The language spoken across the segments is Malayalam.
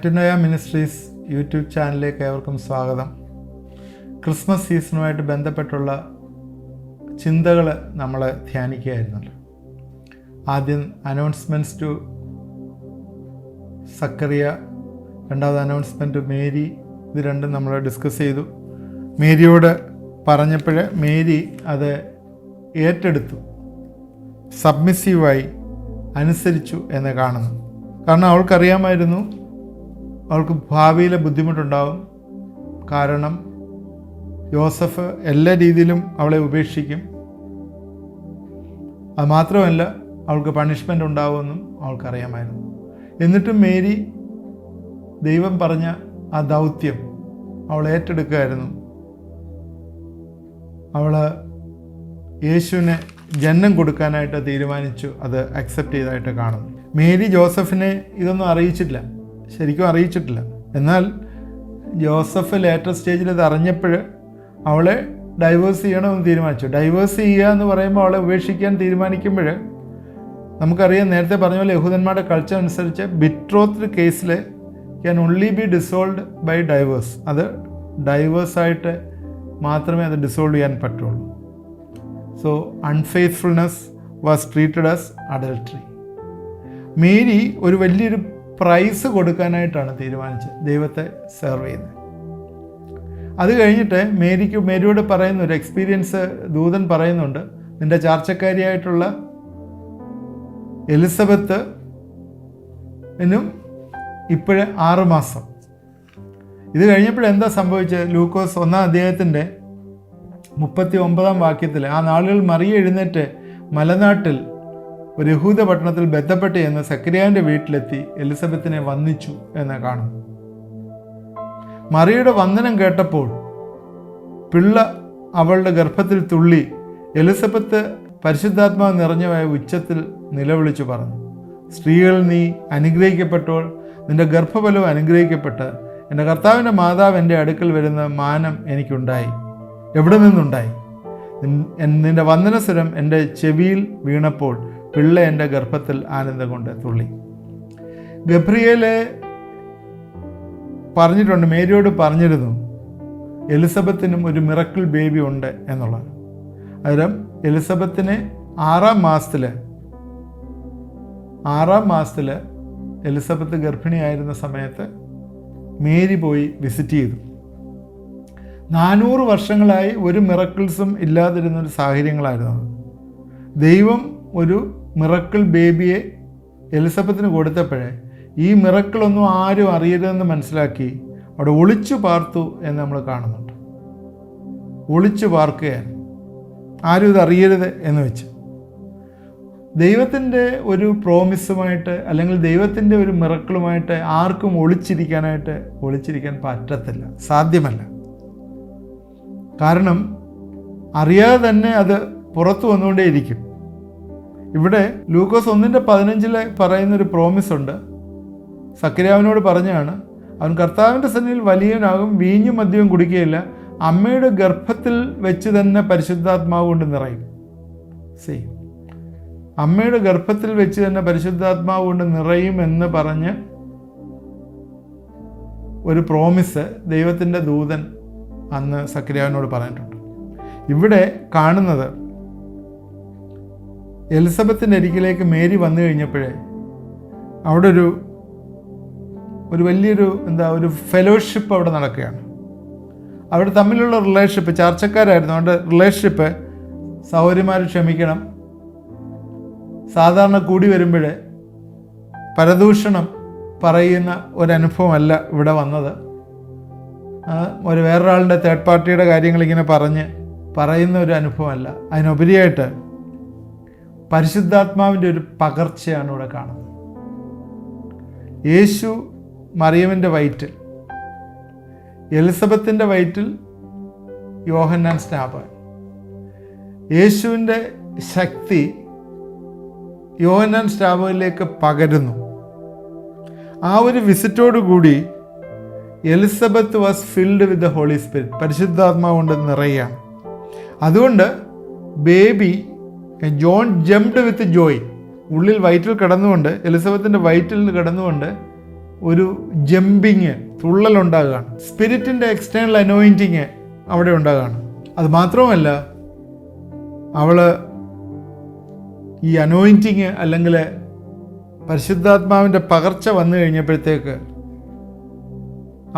മെറ്റനോയ മിനിസ്ട്രീസ് യൂട്യൂബ് ചാനലിലേക്ക് ഏവർക്കും സ്വാഗതം. ക്രിസ്മസ് സീസണുമായിട്ട് ബന്ധപ്പെട്ടുള്ള ചിന്തകൾ നമ്മൾ ധ്യാനിക്കുകയായിരുന്നല്ലോ. ആദ്യം അനൗൺസ്മെൻറ്റ്സ് ടു സക്കറിയ, രണ്ടാമത് അനൗൺസ്മെൻറ്റ് ടു മേരി. ഇത് രണ്ടും നമ്മൾ ഡിസ്കസ് ചെയ്തു. മേരിയോട് പറഞ്ഞപ്പോൾ മേരി അത് ഏറ്റെടുത്തു, സബ്മിസീവായി അനുസരിച്ചു എന്ന് കാണുന്നു. കാരണം അവൾക്കറിയാമായിരുന്നു അവൾക്ക് ഭാവിയിലെ ബുദ്ധിമുട്ടുണ്ടാവും. കാരണം യോസഫ് എല്ലാ രീതിയിലും അവളെ ഉപേക്ഷിക്കും. അതുമാത്രമല്ല, അവൾക്ക് പണിഷ്മെൻ്റ് ഉണ്ടാവുമെന്നും അവൾക്കറിയാമായിരുന്നു. എന്നിട്ടും മേരി ദൈവം പറഞ്ഞ ആ ദൗത്യം അവൾ ഏറ്റെടുക്കുകയായിരുന്നു. അവൾ യേശുവിനെ ജന്മം കൊടുക്കാനായിട്ട് തീരുമാനിച്ചു. അത് അക്സെപ്റ്റ് ചെയ്തതായിട്ട് കാണുന്നു. മേരി ജോസഫിനെ ഇതൊന്നും അറിയിച്ചിട്ടില്ല, ശരിക്കും അറിയിച്ചിട്ടില്ല. എന്നാൽ ജോസഫ് ലേറ്റർ സ്റ്റേജിൽ ഇത് അറിഞ്ഞപ്പോൾ അവളെ ഡൈവേഴ്സ് ചെയ്യണമെന്ന് തീരുമാനിച്ചു. ഡൈവേഴ്സ് ചെയ്യുക എന്ന് പറയുമ്പോൾ അവളെ ഉപേക്ഷിക്കാൻ തീരുമാനിക്കുമ്പോൾ നമുക്കറിയാം, നേരത്തെ പറഞ്ഞ പോലെ യഹൂദന്മാരുടെ കൾച്ചർ അനുസരിച്ച് ബിട്രോത്ത് കേസിൽ can only be dissolved by divorce. അത് ഡൈവേഴ്സായിട്ട് മാത്രമേ അത് ഡിസോൾവ് ചെയ്യാൻ പറ്റുള്ളൂ. So unfaithfulness was treated as adultery. Mary ഒരു വലിയൊരു പ്രൈസ് കൊടുക്കാനായിട്ടാണ് തീരുമാനിച്ചത്, ദൈവത്തെ സെർവ് ചെയ്യുന്നത്. അത് കഴിഞ്ഞിട്ട് മേരിയോട് പറയുന്ന ഒരു എക്സ്പീരിയൻസ് ദൂതൻ പറയുന്നുണ്ട്. നിൻ്റെ ചാർച്ചക്കാരിയായിട്ടുള്ള എലിസബത്തിനും ഇപ്പോഴേ 6 മാസം. ഇത് കഴിഞ്ഞപ്പോഴെന്താ സംഭവിച്ചത്? ലൂക്കോസ് 1-ാം അധ്യായത്തിൻ്റെ 39-ാം വാക്യത്തിൽ, ആ നാളുകൾ മറിയ എഴുന്നേറ്റ് മലനാട്ടിൽ ഒരു യഹൂദ പട്ടണത്തിൽ ബന്ധപ്പെട്ട് എന്ന് സക്കറിയാവിൻ്റെ വീട്ടിലെത്തി എലിസബത്തിനെ വന്ദിച്ചു എന്ന് കാണുന്നു. മറിയയുടെ വന്ദനം കേട്ടപ്പോൾ പിള്ള അവളുടെ ഗർഭത്തിൽ തുള്ളി. എലിസബത്ത് പരിശുദ്ധാത്മാവ് നിറഞ്ഞവയായ ഉച്ചത്തിൽ നിലവിളിച്ചു പറഞ്ഞു, സ്ത്രീകൾ നീ അനുഗ്രഹിക്കപ്പെട്ടോൾ, നിന്റെ ഗർഭഫലവും അനുഗ്രഹിക്കപ്പെട്ട്, എൻ്റെ കർത്താവിൻ്റെ മാതാവ് എൻ്റെ അടുക്കൽ വരുന്ന മാനം എനിക്കുണ്ടായി. എവിടെ നിന്നുണ്ടായി? നിന്റെ വന്ദനസ്വരം എൻ്റെ ചെവിയിൽ വീണപ്പോൾ പിള്ള എൻ്റെ ഗർഭത്തിൽ ആനന്ദം കൊണ്ട് തുള്ളി. ഗബ്രിയേലെ പറഞ്ഞിട്ടുണ്ട്, മേരിയോട് പറഞ്ഞിരുന്നു എലിസബത്തിനും ഒരു മിറക്കിൾ ബേബി ഉണ്ട് എന്നുള്ളത്. അന്നേരം എലിസബത്തിനെ 6-ാം മാസത്തിൽ എലിസബത്ത് ഗർഭിണിയായിരുന്ന സമയത്ത് മേരി പോയി വിസിറ്റ് ചെയ്തു. 400 വർഷങ്ങളായി ഒരു മിറക്കിൾസും ഇല്ലാതിരുന്നൊരു സാഹചര്യങ്ങളായിരുന്നു അത്. ദൈവം ഒരു മിറക്കിൾ ബേബിയെ എലിസബത്തിന് കൊടുത്തപ്പോഴേ ഈ മിറക്കിളൊന്നും ആരും അറിയരുതെന്ന് മനസ്സിലാക്കി അവിടെ ഒളിച്ചു പാർത്തു എന്ന് നമ്മൾ കാണുന്നുണ്ട്. ഒളിച്ചു പാർക്കുകയാണ്, ആരും ഇത് അറിയരുത് എന്ന് വെച്ച്. ദൈവത്തിൻ്റെ ഒരു പ്രോമിസുമായിട്ട് അല്ലെങ്കിൽ ദൈവത്തിൻ്റെ ഒരു മിറക്കിളുമായിട്ട് ആർക്കും ഒളിച്ചിരിക്കാൻ പറ്റത്തില്ല, സാധ്യമല്ല. കാരണം അറിയാതെ തന്നെ അത് പുറത്തു വന്നുകൊണ്ടേയിരിക്കും. ഇവിടെ ലൂക്കോസ് 1:15 പറയുന്നൊരു പ്രോമിസ് ഉണ്ട്. സക്കറിയാവിനോട് പറഞ്ഞാണ്, അവൻ കർത്താവിൻ്റെ സന്നിധിയിൽ വലിയവനാകും, വീഞ്ഞും മദ്യവും കുടിക്കുകയില്ല, അമ്മയുടെ ഗർഭത്തിൽ വെച്ച് തന്നെ പരിശുദ്ധാത്മാവ് കൊണ്ട് നിറയും. അമ്മയുടെ ഗർഭത്തിൽ വെച്ച് തന്നെ പരിശുദ്ധാത്മാവ് കൊണ്ട് നിറയും എന്ന് പറഞ്ഞ് ഒരു പ്രോമിസ് ദൈവത്തിൻ്റെ ദൂതൻ അന്ന് സക്കറിയാവിനോട് പറഞ്ഞിട്ടുണ്ട്. ഇവിടെ കാണുന്നത് എലിസബത്തിൻ്റെ അരികിലേക്ക് മേരി വന്നു കഴിഞ്ഞപ്പോഴേ അവിടെ ഒരു വലിയൊരു ഒരു ഫെലോഷിപ്പ് അവിടെ നടക്കുകയാണ്. അവിടെ തമ്മിലുള്ള റിലേഷൻഷിപ്പ്, ചർച്ചക്കാരായിരുന്നു. അവരുടെ റിലേഷൻഷിപ്പ്, സഹോദരിമാർ ക്ഷമിക്കണം, സാധാരണ കൂടി വരുമ്പോൾ പരദൂഷണം പറയുന്ന ഒരനുഭവമല്ല ഇവിടെ വന്നത്. വേറൊരാളുടെ തേർഡ് പാർട്ടിയുടെ കാര്യങ്ങൾ ഇങ്ങനെ പറയുന്ന ഒരു അനുഭവമല്ല. അതിനുപരിയായിട്ട് പരിശുദ്ധാത്മാവിൻ്റെ ഒരു പകർച്ചയാണ് ഇവിടെ കാണുന്നത്. യേശു മറിയമിൻ്റെ വയറ്റിൽ, എലിസബത്തിൻ്റെ വയറ്റിൽ യോഹന്നാൻ സ്നാപകൻ. യേശുവിൻ്റെ ശക്തി യോഹന്നാൻ സ്നാപകനിലേക്ക് പകരുന്നു. ആ ഒരു വിസിറ്റോടുകൂടി Elizabeth was filled with the holy spirit, പരിശുദ്ധാത്മാവ് കൊണ്ട് നിറയുകയാണ്. അതുകൊണ്ട് baby John jumped with joy, ഉള്ളിൽ വയറ്റിൽ കിടന്നുകൊണ്ട്, എലിസബത്തിൻ്റെ വയറ്റിൽ നിന്ന് കിടന്നുകൊണ്ട് ഒരു ജമ്പിങ്, തുള്ളലുണ്ടാകുകയാണ്. സ്പിരിറ്റിൻ്റെ എക്സ്റ്റേണൽ അനോയിൻറ്റിങ് അവിടെ ഉണ്ടാകുകയാണ്. അത് മാത്രമല്ല, അവൾ ഈ അനോയിൻറ്റിങ് അല്ലെങ്കിൽ പരിശുദ്ധാത്മാവിൻ്റെ പകർച്ച വന്നു കഴിഞ്ഞപ്പോഴത്തേക്ക്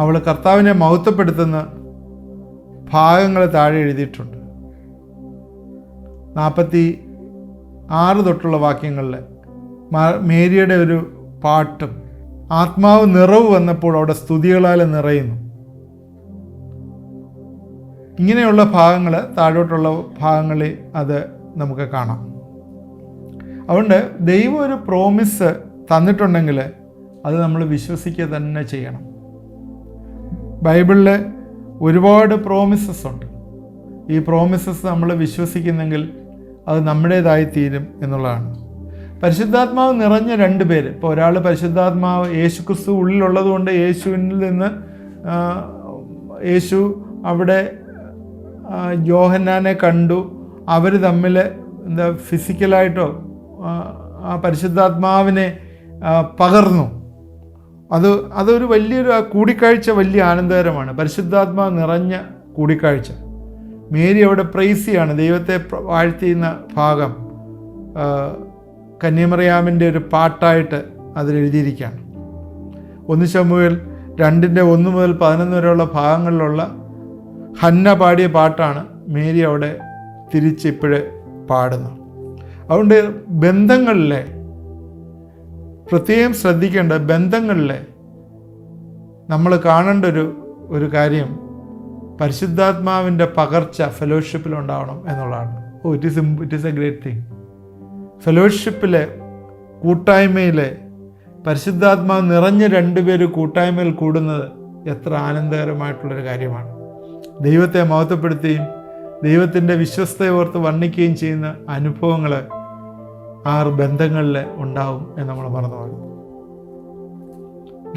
അവൾ കർത്താവിനെ മഹത്വപ്പെടുത്തുന്ന ഭാഗങ്ങൾ താഴെ എഴുതിയിട്ടുണ്ട്. 46 തൊട്ടുള്ള വാക്യങ്ങളിൽ മേരിയുടെ ഒരു പാട്ടും, ആത്മാവ് നിറവ് വന്നപ്പോൾ അവിടെ സ്തുതികളാൽ നിറയുന്നു. ഇങ്ങനെയുള്ള ഭാഗങ്ങൾ, താഴോട്ടുള്ള ഭാഗങ്ങളിൽ അത് നമുക്ക് കാണാം. അതുകൊണ്ട് ദൈവം ഒരു പ്രോമിസ് തന്നിട്ടുണ്ടെങ്കിൽ അത് നമ്മൾ വിശ്വസിക്കുക തന്നെ ചെയ്യണം. ബൈബിളിൽ ഒരുപാട് പ്രോമിസസ് ഉണ്ട്. ഈ പ്രോമിസസ് നമ്മൾ വിശ്വസിക്കുന്നെങ്കിൽ അത് നമ്മുടേതായി തീരും എന്നുള്ളതാണ്. പരിശുദ്ധാത്മാവ് നിറഞ്ഞ 2 പേര്, ഇപ്പോൾ ഒരാൾ പരിശുദ്ധാത്മാവ് യേശുക്രിസ്തു ഉള്ളിലുള്ളത് കൊണ്ട് യേശുവിൽ നിന്ന് യേശു അവിടെ യോഹന്നാനെ കണ്ടു, അവർ തമ്മിൽ ഫിസിക്കലായിട്ടോ ആ പരിശുദ്ധാത്മാവിനെ പകർന്നു. അതൊരു വലിയൊരു കൂടിക്കാഴ്ച, വലിയ ആനന്ദകരമാണ്. പരിശുദ്ധാത്മാവ് നിറഞ്ഞ കൂടിക്കാഴ്ച. മേരി അവിടെ പ്രൈസ് ചെയ്യാണ്, ദൈവത്തെ വാഴ്ത്തിയുന്ന ഭാഗം കന്യാമറിയാമിൻ്റെ ഒരു പാട്ടായിട്ട് അതിലെഴുതിയിരിക്കുകയാണ്. 1 ശമൂവേൽ 2:1 മുതൽ 11 വരെയുള്ള ഭാഗങ്ങളിലുള്ള ഹന്ന പാടിയ പാട്ടാണ് മേരി അവിടെ തിരിച്ചിപ്പോഴ് പാടുന്നത്. അതുകൊണ്ട് ബന്ധങ്ങളിലെ പ്രത്യേകം ശ്രദ്ധിക്കേണ്ട, ബന്ധങ്ങളിലെ നമ്മൾ കാണേണ്ട ഒരു കാര്യം പരിശുദ്ധാത്മാവിൻ്റെ പകർച്ച ഫെലോഷിപ്പിലുണ്ടാവണം എന്നുള്ളതാണ്. It is a great thing. ഫെലോഷിപ്പിലെ, കൂട്ടായ്മയിലെ പരിശുദ്ധാത്മാവ് നിറഞ്ഞ 2 പേര് കൂട്ടായ്മയിൽ കൂടുന്നത് എത്ര ആനന്ദകരമായിട്ടുള്ളൊരു കാര്യമാണ്. ദൈവത്തെ മഹത്വപ്പെടുത്തുകയും ദൈവത്തിൻ്റെ വിശ്വസ്തയെ ഓർത്ത് വർണ്ണിക്കുകയും ചെയ്യുന്ന അനുഭവങ്ങൾ ആ ബന്ധങ്ങളിൽ ഉണ്ടാവും എന്ന് നമ്മൾ മറന്നു പോകും.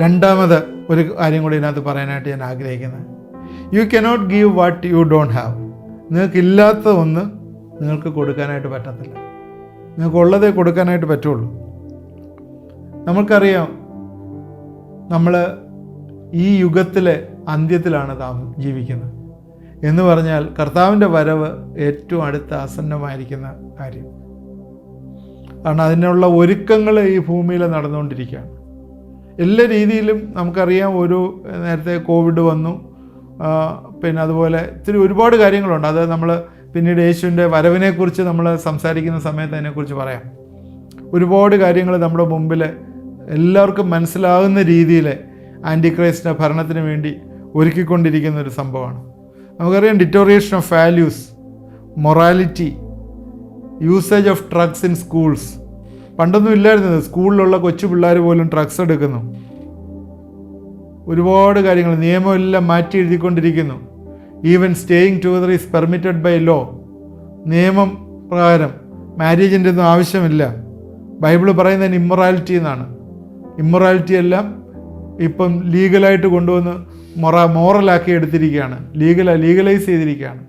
രണ്ടാമത് ഒരു കാര്യം കൂടി ഇതിനകത്ത് പറയാനായിട്ട് ഞാൻ ആഗ്രഹിക്കുന്നത്, you cannot give what you don't have. നിങ്ങൾക്കില്ലാത്ത ഒന്ന് നിങ്ങൾക്ക് കൊടുക്കാനായിട്ട് പറ്റത്തില്ല. നിങ്ങൾക്കുള്ളതേ കൊടുക്കാനായിട്ട് പറ്റുള്ളൂ. നമുക്കറിയാം, നമ്മൾ ഈ യുഗത്തിലെ അന്ത്യത്തിലാണ് ജീവിക്കുന്നത് എന്ന് പറഞ്ഞാൽ കർത്താവിൻ്റെ വരവ് ഏറ്റവും അടുത്ത ആസന്നമായിരിക്കുന്ന കാര്യം. കാരണം അതിനുള്ള ഒരുക്കങ്ങൾ ഈ ഭൂമിയിൽ നടന്നുകൊണ്ടിരിക്കുകയാണ്. എല്ലാ രീതിയിലും നമുക്കറിയാം. നേരത്തെ കോവിഡ് വന്നു, പിന്നെ അതുപോലെ ഒരുപാട് കാര്യങ്ങളുണ്ട്. അത് നമ്മൾ പിന്നീട് യേശുവിൻ്റെ വരവിനെക്കുറിച്ച് നമ്മൾ സംസാരിക്കുന്ന സമയത്ത് അതിനെക്കുറിച്ച് പറയാം. ഒരുപാട് കാര്യങ്ങൾ നമ്മുടെ മുമ്പിൽ എല്ലാവർക്കും മനസ്സിലാകുന്ന രീതിയിൽ ആൻറ്റിക്രൈസ്റ്റിൻ്റെ ഭരണത്തിന് വേണ്ടി ഒരുക്കിക്കൊണ്ടിരിക്കുന്ന ഒരു സംഭവമാണ്. നമുക്കറിയാം, deterioration of values, morality, usage of drugs in schools. പണ്ടൊന്നും ഇല്ലായിരുന്നത്. സ്കൂളിലുള്ള കൊച്ചു പിള്ളേർ പോലും ഡ്രഗ്സ് എടുക്കുന്നു. ഒരുപാട് കാര്യങ്ങൾ, നിയമമെല്ലാം മാറ്റി എഴുതിക്കൊണ്ടിരിക്കുന്നു. Even staying together is permitted by law. നിയമം പ്രകാരം മാരേജിൻ്റെ ഒന്നും ആവശ്യമില്ല. ബൈബിൾ പറയുന്നതിന് ഇമ്മൊറാലിറ്റി എന്നാണ്. ഇമ്മൊറാലിറ്റി എല്ലാം ഇപ്പം ലീഗലായിട്ട് കൊണ്ടുവന്ന് മോറലാക്കി എടുത്തിരിക്കുകയാണ്. ലീഗലൈസ് ചെയ്തിരിക്കുകയാണ്.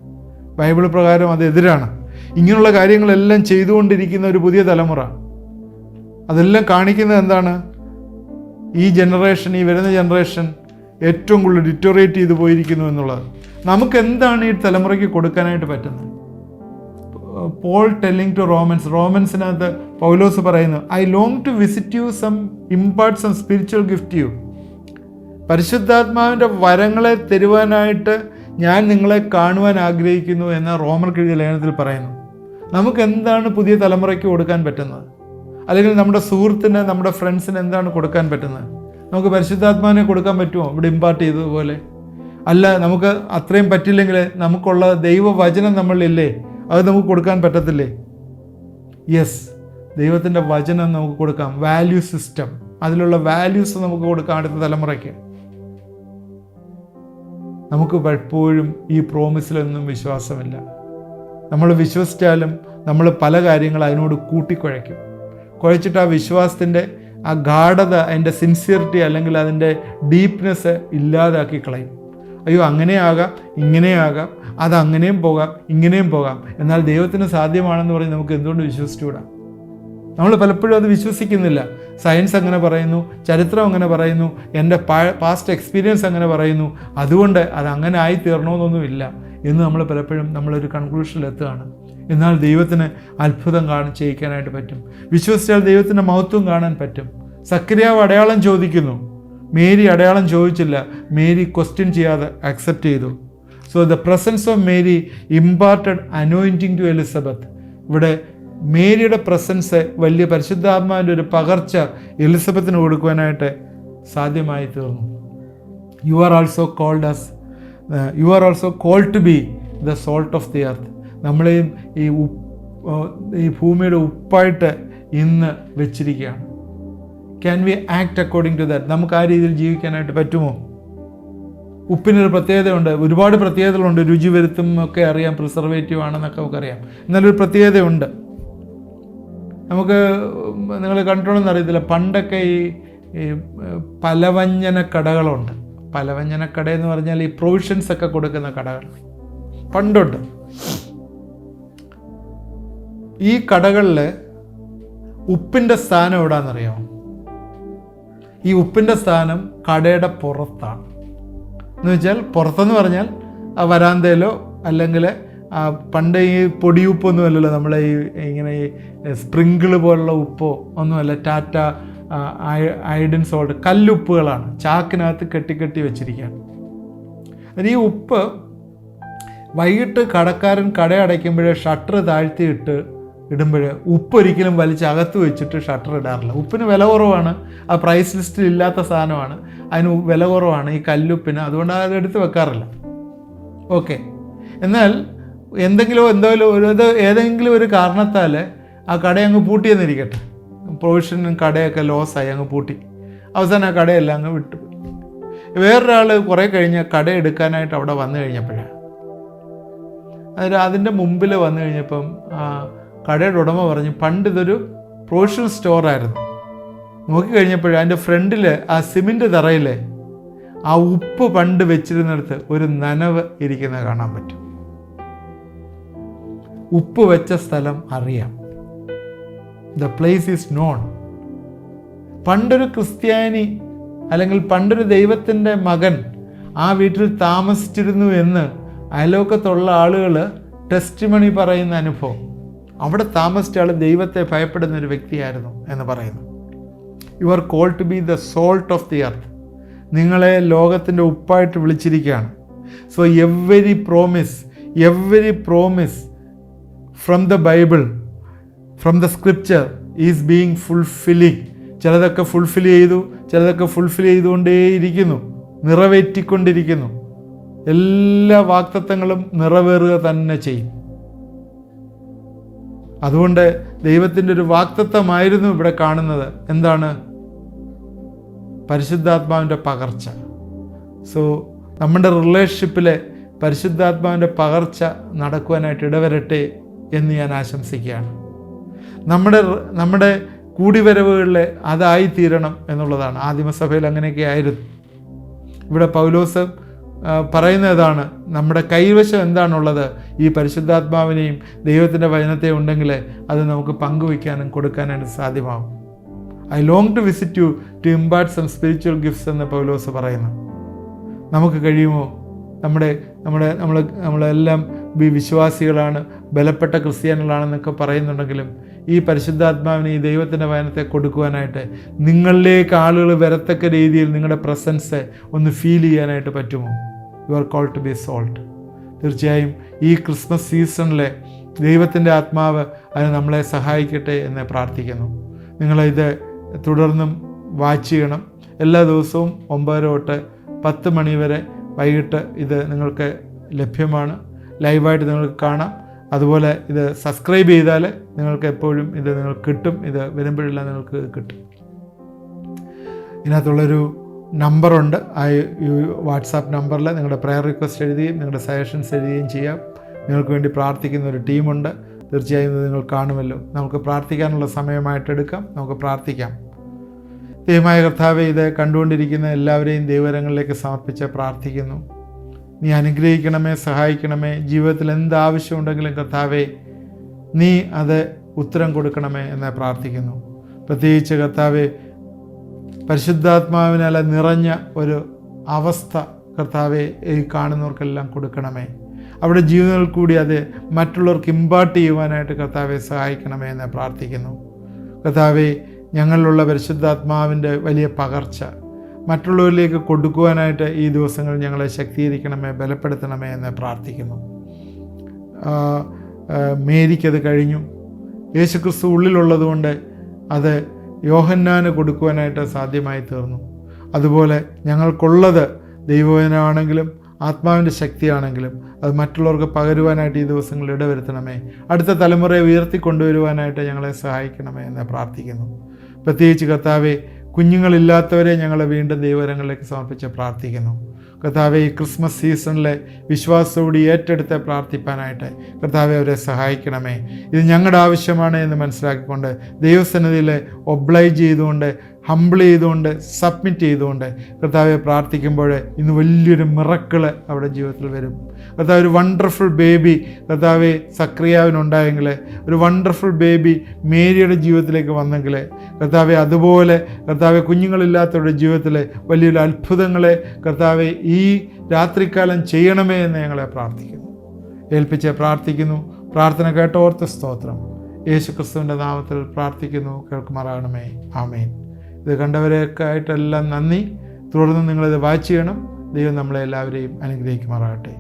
ബൈബിൾ പ്രകാരം അത് എതിരാണ്. ഇങ്ങനെയുള്ള കാര്യങ്ങളെല്ലാം ചെയ്തുകൊണ്ടിരിക്കുന്ന ഒരു പുതിയ തലമുറ. അതെല്ലാം കാണിക്കുന്നത് എന്താണ്? ഈ ജനറേഷൻ, ഈ വരുന്ന ജനറേഷൻ ഏറ്റവും കൂടുതൽ ഡിറ്റോറേറ്റ് ചെയ്തു പോയിരിക്കുന്നു എന്നുള്ളത്. നമുക്ക് എന്താണ് ഈ തലമുറയ്ക്ക് കൊടുക്കാനായിട്ട് പറ്റുന്നത്? പോൾ ടെല്ലിംഗ് ടു റോമൻസിനകത്ത് പൗലോസ് പറയുന്നു, I long to visit you, impart some spiritual gift you. പരിശുദ്ധാത്മാവിൻ്റെ വരങ്ങളെ തരുവാനായിട്ട് ഞാൻ നിങ്ങളെ കാണുവാൻ ആഗ്രഹിക്കുന്നു എന്ന് റോമർക്കെഴുതിയ ലേഖനത്തിൽ പറയുന്നു. നമുക്ക് എന്താണ് പുതിയ തലമുറയ്ക്ക് കൊടുക്കാൻ പറ്റുന്നത്? അല്ലെങ്കിൽ നമ്മുടെ സുഹൃത്തിന്, നമ്മുടെ ഫ്രണ്ട്സിന് എന്താണ് കൊടുക്കാൻ പറ്റുന്നത്? നമുക്ക് പരിശുദ്ധാത്മാവിനെ കൊടുക്കാൻ പറ്റുമോ ഇവിടെ ഇമ്പാർട്ട് ചെയ്തതുപോലെ? അല്ല, നമുക്ക് അത്രയും പറ്റില്ലെങ്കിൽ നമുക്കുള്ള ദൈവവചനം നമ്മളില്ലേ, അത് നമുക്ക് കൊടുക്കാൻ പറ്റത്തില്ലേ? യെസ്, ദൈവത്തിൻ്റെ വചനം നമുക്ക് കൊടുക്കാം. വാല്യൂ സിസ്റ്റം, അതിലുള്ള വാല്യൂസ് നമുക്ക് കൊടുക്കാം അടുത്ത തലമുറയ്ക്ക്. നമുക്ക് പലപ്പോഴും ഈ പ്രോമിസിലൊന്നും വിശ്വാസമില്ല. നമ്മൾ വിശ്വസിച്ചാലും നമ്മൾ പല കാര്യങ്ങൾ അതിനോട് കൂട്ടിക്കുഴയ്ക്കും. കുഴച്ചിട്ട് ആ വിശ്വാസത്തിൻ്റെ ആ ഗാഢത, അതിൻ്റെ സിൻസിയറിറ്റി അല്ലെങ്കിൽ അതിൻ്റെ ഡീപ്നെസ് ഇല്ലാതാക്കി കളയും. അയ്യോ, അങ്ങനെയാകാം, ഇങ്ങനെയാകാം, അത് അങ്ങനെയും പോകാം, ഇങ്ങനെയും പോകാം, എന്നാൽ ദൈവത്തിന് സാധ്യമാണെന്ന് പറഞ്ഞ് നമുക്ക് എന്തുകൊണ്ട് വിശ്വസിച്ചുകൂടാ? നമ്മൾ പലപ്പോഴും അത് വിശ്വസിക്കുന്നില്ല. സയൻസ് അങ്ങനെ പറയുന്നു, ചരിത്രം അങ്ങനെ പറയുന്നു, എൻ്റെ പാസ്റ്റ് എക്സ്പീരിയൻസ് അങ്ങനെ പറയുന്നു, അതുകൊണ്ട് അത് അങ്ങനെ ആയി തീർണമെന്നൊന്നുമില്ല എന്ന് നമ്മൾ പലപ്പോഴും നമ്മളൊരു കൺക്ലൂഷനിലെത്തുകയാണ്. എന്നാൽ ദൈവത്തിന് അത്ഭുതം ചെയ്യിക്കാനായിട്ട് പറ്റും. വിശ്വസിച്ചാൽ ദൈവത്തിൻ്റെ മഹത്വം കാണാൻ പറ്റും. സക്കറിയാവ് അടയാളം ചോദിക്കുന്നു, മേരി അടയാളം ചോദിച്ചില്ല. മേരി ക്വസ്റ്റ്യൻ ചെയ്യാതെ അക്സെപ്റ്റ് ചെയ്തു. So the presence of Mary imparted anointing to Elizabeth. ഇവിടെ മേരിയുടെ പ്രസൻസ് വലിയ പരിശുദ്ധാത്മാവിൻ്റെ ഒരു പകർച്ച എലിസബത്തിന് കൊടുക്കുവാനായിട്ട് സാധ്യമായി തീർന്നു. You are also called to be the salt of the earth. നമ്മളെയും ഈ ഭൂമിയുടെ ഉപ്പായിട്ട് ഇന്ന് വെച്ചിരിക്കുകയാണ്. Can we act according to that? നമുക്ക് ആ രീതിയിൽ ജീവിക്കാനായിട്ട് പറ്റുമോ? ഉപ്പിനൊരു പ്രത്യേകതയുണ്ട്, ഒരുപാട് പ്രത്യേകതകളുണ്ട്. രുചി വരുത്തും ഒക്കെ അറിയാം, പ്രിസർവേറ്റീവ് ആണെന്നൊക്കെ നമുക്കറിയാം. എന്നാലൊരു പ്രത്യേകതയുണ്ട്. നമുക്ക് നിങ്ങൾ കണ്ടിട്ടുണ്ടെന്ന് അറിയത്തില്ല, പണ്ടൊക്കെ ഈ പലവ്യഞ്ജന കടകളുണ്ട്. പലവ്യഞ്ജന കട എന്ന് പറഞ്ഞാൽ ഈ പ്രൊവിഷൻസ് ഒക്കെ കൊടുക്കുന്ന കടകൾ പണ്ടുണ്ട്. ഈ കടകളിൽ ഉപ്പിൻ്റെ സ്ഥാനം എവിടാന്നറിയാമോ? ഈ ഉപ്പിൻ്റെ സ്ഥാനം കടയുടെ പുറത്താണ്. എന്ന് വെച്ചാൽ പുറത്തെന്ന് പറഞ്ഞാൽ ആ വരാന്തയിലോ അല്ലെങ്കിൽ പണ്ട് ഈ പൊടിയുപ്പൊന്നും അല്ലല്ലോ, നമ്മളെ ഇങ്ങനെ ഈ സ്പ്രിങ്കിൾ പോലുള്ള ഉപ്പോ ഒന്നുമല്ല. ടാറ്റ ഐഡിൻ സോൾട്ട് കല്ലുപ്പുകളാണ്, ചാക്കിനകത്ത് കെട്ടി വെച്ചിരിക്കുകയാണ്. ഈ ഉപ്പ് വൈകിട്ട് കടക്കാരൻ കട അടയ്ക്കുമ്പോഴേ ഷട്ടർ താഴ്ത്തിയിട്ട് ഇടുമ്പോൾ ഉപ്പ് ഒരിക്കലും വലിച്ചകത്ത് വെച്ചിട്ട് ഷട്ടർ ഇടാറില്ല. ഉപ്പിന് വില കുറവാണ്, ആ പ്രൈസ് ലിസ്റ്റിൽ ഇല്ലാത്ത സാധനമാണ്, അതിന് വില കുറവാണ് ഈ കല്ലുപ്പിന്, അതുകൊണ്ട് അത് എടുത്ത് വെക്കാറില്ല. ഓക്കെ. എന്നാൽ ഏതെങ്കിലും ഒരു കാരണത്താൽ ആ കട അങ്ങ് പൂട്ടിയെന്നിരിക്കട്ടെ, പ്രൊവിഷനും കടയൊക്കെ ലോസായി അങ്ങ് പൂട്ടി, അവസാനം ആ കടയെല്ലാം അങ്ങ് വിട്ടു. വേറൊരാൾ കുറേ കഴിഞ്ഞ് കട എടുക്കാനായിട്ട് അവിടെ വന്നു കഴിഞ്ഞപ്പോഴാണ്, അതിൻ്റെ മുമ്പിൽ വന്നു കഴിഞ്ഞപ്പം കടയുടെ ഉടമ പറഞ്ഞു, പണ്ട് ഇതൊരു പ്രൊവിഷണൽ സ്റ്റോറായിരുന്നു. നോക്കിക്കഴിഞ്ഞപ്പോൾ അതിൻ്റെ ഫ്രണ്ടിൽ ആ സിമെൻറ്റ് തറയിൽ ആ ഉപ്പ് പണ്ട് വെച്ചിരുന്നിടത്ത് ഒരു നനവ് ഇരിക്കുന്നത് കാണാൻ പറ്റും. ഉപ്പ് വെച്ച സ്ഥലം അറിയാം. The place is known. പണ്ടൊരു ക്രിസ്ത്യാനി അല്ലെങ്കിൽ പണ്ടൊരു ദൈവത്തിൻ്റെ മകൻ ആ വീട്ടിൽ താമസിച്ചിരുന്നു എന്ന് അയലോക്കത്തുള്ള ആളുകൾ ടെസ്റ്റിമണി പറയുന്ന അനുഭവം. അവിടെ താമസിച്ച ആൾ ദൈവത്തെ ഭയപ്പെടുന്ന ഒരു വ്യക്തിയായിരുന്നു എന്ന് പറയുന്നു. You are called to be the salt of the earth. നിങ്ങളെ ലോകത്തിൻ്റെ ഉപ്പായിട്ട് വിളിച്ചിരിക്കുകയാണ്. So every promise from the Bible, from the scripture is being fulfilling. ചിലതൊക്കെ ഫുൾഫിൽ ചെയ്തുകൊണ്ടേയിരിക്കുന്നു, നിറവേറ്റിക്കൊണ്ടിരിക്കുന്നു. എല്ലാ വാഗ്ദത്തങ്ങളും നിറവേറുക തന്നെ ചെയ്യും. അതുകൊണ്ട് ദൈവത്തിൻ്റെ ഒരു വാഗ്ദത്തമായിരുന്നു ഇവിടെ കാണുന്നത്. എന്താണ്? പരിശുദ്ധാത്മാവിൻ്റെ പകർച്ച. സോ നമ്മുടെ റിലേഷൻഷിപ്പിലെ പരിശുദ്ധാത്മാവിൻ്റെ പകർച്ച നടക്കുവാനായിട്ട് ഇടവരട്ടെ എന്ന് ഞാൻ ആശംസിക്കുകയാണ്. നമ്മുടെ കൂടിവരവുകളിൽ അതായിത്തീരണം എന്നുള്ളതാണ്. ആദിമസഭയിൽ അങ്ങനെയൊക്കെ ആയിരുന്നു. ഇവിടെ പൗലോസ് പറയുന്നതാണ്, നമ്മുടെ കൈവശം എന്താണുള്ളത്, ഈ പരിശുദ്ധാത്മാവിനെയും ദൈവത്തിൻ്റെ വചനത്തെയും ഉണ്ടെങ്കിൽ അത് നമുക്ക് പങ്കുവയ്ക്കാനും കൊടുക്കാനായിട്ട് സാധ്യമാകും. I long to visit you to impart some spiritual gifts എന്ന് പൗലോസ് പറയുന്നു. നമുക്ക് കഴിയുമോ? നമ്മളെല്ലാം വിശ്വാസികളാണ്, ബലപ്പെട്ട ക്രിസ്ത്യാനികളാണെന്നൊക്കെ പറയുന്നുണ്ടെങ്കിലും ഈ പരിശുദ്ധാത്മാവിനെ, ഈ ദൈവത്തിൻ്റെ വചനത്തെ കൊടുക്കുവാനായിട്ട് നിങ്ങളിലേക്ക് ആളുകൾ വരത്തക്ക രീതിയിൽ നിങ്ങളുടെ പ്രസൻസ് ഒന്ന് ഫീൽ ചെയ്യാനായിട്ട് പറ്റുമോ? You are called to be salt. തീർച്ചയായും ഈ ക്രിസ്മസ് സീസണിലെ ദൈവത്തിൻ്റെ ആത്മാവ് അതിന് നമ്മളെ സഹായിക്കട്ടെ എന്ന് പ്രാർത്ഥിക്കുന്നു. നിങ്ങളിത് തുടർന്നും വാച്ച് ചെയ്യണം. എല്ലാ ദിവസവും 9 തൊട്ട് 10 മണി വരെ വൈകിട്ട് ഇത് നിങ്ങൾക്ക് ലഭ്യമാണ്. ലൈവായിട്ട് നിങ്ങൾക്ക് കാണാം. അതുപോലെ ഇത് സബ്സ്ക്രൈബ് ചെയ്താൽ നിങ്ങൾക്ക് എപ്പോഴും ഇത് നിങ്ങൾക്ക് കിട്ടും. ഇത് വരുമ്പോഴെല്ലാം നിങ്ങൾക്ക് കിട്ടും. ഇതിനകത്തുള്ളൊരു നമ്പറുണ്ട്. ആ വാട്സാപ്പ് നമ്പറിൽ നിങ്ങളുടെ പ്രയർ റിക്വസ്റ്റ് എഴുതുകയും നിങ്ങളുടെ സജഷൻസ് എഴുതുകയും ചെയ്യാം. നിങ്ങൾക്ക് വേണ്ടി പ്രാർത്ഥിക്കുന്ന ഒരു ടീമുണ്ട്. തീർച്ചയായും ഇത് നിങ്ങൾ കാണുമല്ലോ. നമുക്ക് പ്രാർത്ഥിക്കാനുള്ള സമയമായിട്ട് എടുക്കാം. നമുക്ക് പ്രാർത്ഥിക്കാം. ദൈവമായ കർത്താവേ, ഇത് കണ്ടുകൊണ്ടിരിക്കുന്ന എല്ലാവരെയും ദൈവകരങ്ങളിലേക്ക് സമർപ്പിച്ച് പ്രാർത്ഥിക്കുന്നു. നീ അനുഗ്രഹിക്കണമേ, സഹായിക്കണമേ. ജീവിതത്തിൽ എന്താവശ്യമുണ്ടെങ്കിലും കർത്താവേ, നീ അത് ഉത്തരം കൊടുക്കണമേ എന്ന് പ്രാർത്ഥിക്കുന്നു. പ്രത്യേകിച്ച് കർത്താവേ, പരിശുദ്ധാത്മാവിനാൽ നിറഞ്ഞ ഒരു അവസ്ഥ കർത്താവെ ഈ കാണുന്നവർക്കെല്ലാം കൊടുക്കണമേ. അവിടെ ജീവിതങ്ങൾ കൂടി അത് മറ്റുള്ളവർക്ക് ഇമ്പാർട്ട് ചെയ്യുവാനായിട്ട് കർത്താവെ സഹായിക്കണമേ എന്ന് പ്രാർത്ഥിക്കുന്നു. കർത്താവെ, ഞങ്ങളിലുള്ള പരിശുദ്ധാത്മാവിൻ്റെ വലിയ പകർച്ച മറ്റുള്ളവരിലേക്ക് കൊടുക്കുവാനായിട്ട് ഈ ദിവസങ്ങളിൽ ഞങ്ങളെ ശക്തീകരിക്കണമേ, ബലപ്പെടുത്തണമേ എന്ന് പ്രാർത്ഥിക്കുന്നു. മേരിക്കത് കഴിഞ്ഞു. യേശുക്രിസ്തു ഉള്ളിലുള്ളതുകൊണ്ട് അത് യോഹന്നാന് കൊടുക്കുവാനായിട്ട് സാധ്യമായി തീർന്നു. അതുപോലെ ഞങ്ങൾക്കുള്ളത് ദൈവവചനമാണെങ്കിലും ആത്മാവിൻ്റെ ശക്തിയാണെങ്കിലും അത് മറ്റുള്ളവർക്ക് പകരുവാനായിട്ട് ഈ ദിവസങ്ങളിൽ ഇടവരുത്തണമേ. അടുത്ത തലമുറയെ ഉയർത്തിക്കൊണ്ടുവരുവാനായിട്ട് ഞങ്ങളെ സഹായിക്കണമേ എന്ന് പ്രാർത്ഥിക്കുന്നു. പ്രത്യേകിച്ച് കർത്താവെ, കുഞ്ഞുങ്ങളില്ലാത്തവരെ ഞങ്ങളെ വീണ്ടും ദൈവകരങ്ങളിലേക്ക് സമർപ്പിച്ച് പ്രാർത്ഥിക്കുന്നു. കർത്താവെ, ഈ ക്രിസ്മസ് സീസണിലെ വിശ്വാസത്തോടെ ഏറ്റെടുത്ത് പ്രാർത്ഥിപ്പാനായിട്ട് കർത്താവെ അവരെ സഹായിക്കണമേ. ഇത് ഞങ്ങളുടെ ആവശ്യമാണ് എന്ന് മനസ്സിലാക്കിക്കൊണ്ട് ദൈവസന്നിധിയിൽ ഒബ്ലൈജ് ചെയ്തുകൊണ്ട്, ഹംബിൾ ചെയ്തുകൊണ്ട്, സബ്മിറ്റ് ചെയ്തുകൊണ്ട് കർത്താവെ പ്രാർത്ഥിക്കുമ്പോൾ ഇന്ന് വലിയൊരു മിറക്കിള് അവിടെ ജീവിതത്തിൽ വരും. കർത്താവ്, ഒരു വണ്ടർഫുൾ ബേബി കർത്താവെ സക്രിയാവിനുണ്ടായെങ്കിൽ, ഒരു വണ്ടർഫുൾ ബേബി മേരിയുടെ ജീവിതത്തിലേക്ക് വന്നെങ്കിൽ കർത്താവെ, അതുപോലെ കർത്താവെ കുഞ്ഞുങ്ങളില്ലാത്തവരുടെ ജീവിതത്തിൽ വലിയൊരു അത്ഭുതങ്ങളെ കർത്താവെ ഈ രാത്രികാലം ചെയ്യണമേ എന്ന് ഞങ്ങളെ പ്രാർത്ഥിക്കുന്നു, ഏൽപ്പിച്ച് പ്രാർത്ഥിക്കുന്നു. പ്രാർത്ഥന കേട്ടോർത്ത് സ്തോത്രം. യേശു ക്രിസ്തുവിൻ്റെ നാമത്തിൽ പ്രാർത്ഥിക്കുന്നു, കേൾക്കുമാറാകണമേ. ആമേൻ. ഇത് കണ്ടവരെയൊക്കെ ആയിട്ടെല്ലാം നന്ദി. തുടർന്ന് നിങ്ങളിത് വാച്ച് ചെയ്യണം. ദൈവം നമ്മളെ എല്ലാവരെയും അനുഗ്രഹിക്കുമാറാകട്ടെ.